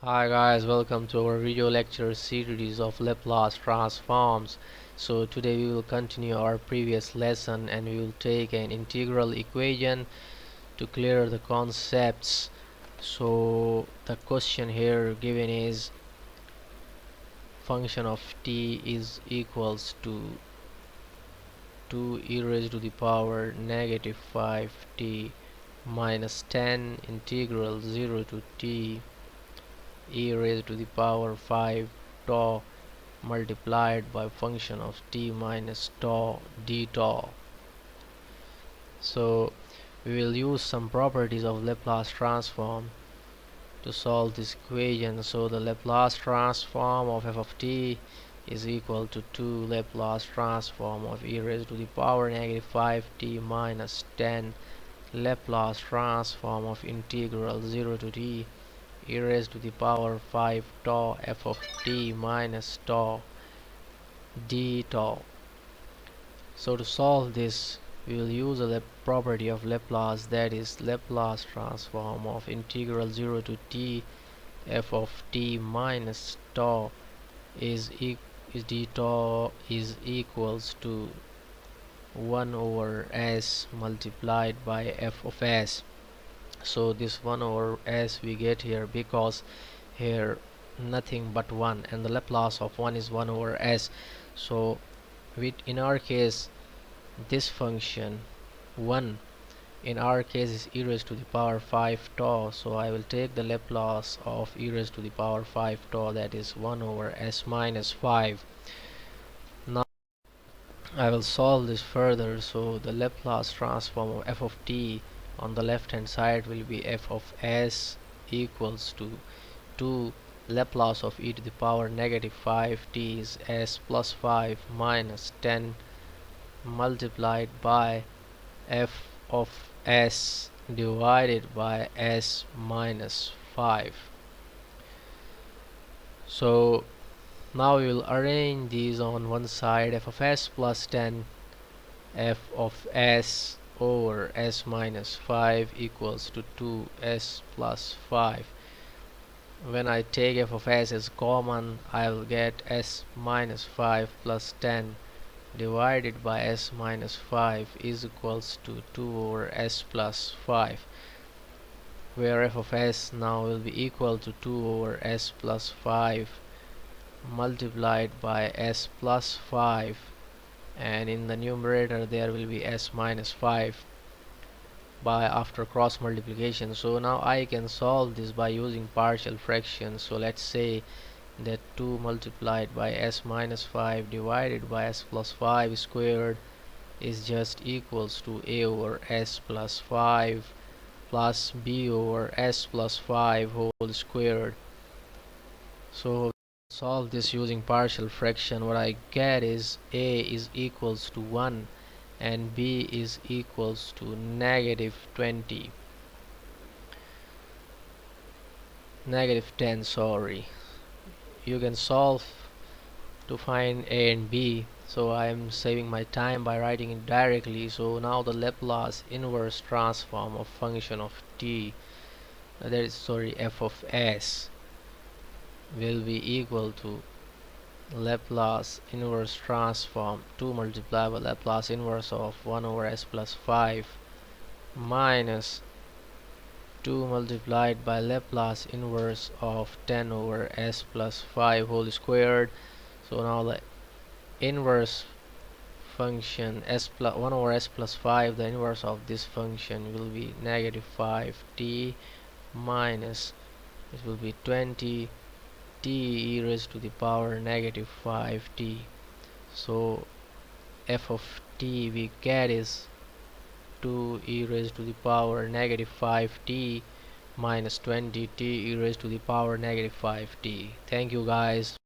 Hi guys, welcome to our video lecture series of Laplace Transforms. So today we will continue our previous lesson and we will take an integral equation to clear the concepts. So the question here given is function of t is equals to 2 e raised to the power negative 5t minus 10 integral 0 to t e raised to the power 5 tau multiplied by function of t minus tau d tau. So we will use some properties of Laplace transform to solve this equation. So the Laplace transform of f of t is equal to 2 Laplace transform of e raised to the power negative 5t minus 10 Laplace transform of integral 0 to t e raised to the power 5 tau f of t minus tau d tau. So to solve this we will use a property of Laplace, that is Laplace transform of integral 0 to t f of t minus tau is d tau is equals to 1 over s multiplied by f of s. So this 1 over s we get here because here nothing but 1 and the Laplace of 1 is 1 over s. So in our case this function 1 in our case is e raised to the power 5 tau, so I will take the Laplace of e raised to the power 5 tau, that is 1 over s minus 5. Now I will solve this further. So the Laplace transform of f of t on the left hand side will be f of s equals to 2 Laplace of e to the power negative 5t is s plus 5 minus 10 multiplied by f of s divided by s minus 5. So now we will arrange these on one side, f of s plus 10 f of s over s minus 5 equals to 2s plus 5. When I take f of s as common, I will get s minus 5 plus 10 divided by s minus 5 is equals to 2 over s plus 5, where f of s now will be equal to 2 over s plus 5 multiplied by s plus 5, and in the numerator there will be s minus 5 by after cross multiplication. So now I can solve this by using partial fractions. So let's say that 2 multiplied by s minus 5 divided by s plus 5 squared is just equals to a over s plus 5 plus b over s plus 5 whole squared. So solve this using partial fraction. What I get is a is equals to 1 and b is equals to negative 20, negative 10, sorry. You can solve to find a and b, so I am saving my time by writing it directly. So now the Laplace inverse transform of function of t, that is sorry f of s, will be equal to Laplace inverse transform 2 multiplied by Laplace inverse of 1 over s plus 5 minus 2 multiplied by Laplace inverse of 10 over s plus 5 whole squared. So now the inverse function s plus 1 over s plus 5, the inverse of this function will be negative 5t minus, it will be 20 t e raised to the power negative 5t. So f of t we get is 2 e raised to the power negative 5t minus 20 t e raised to the power negative 5t. Thank you guys.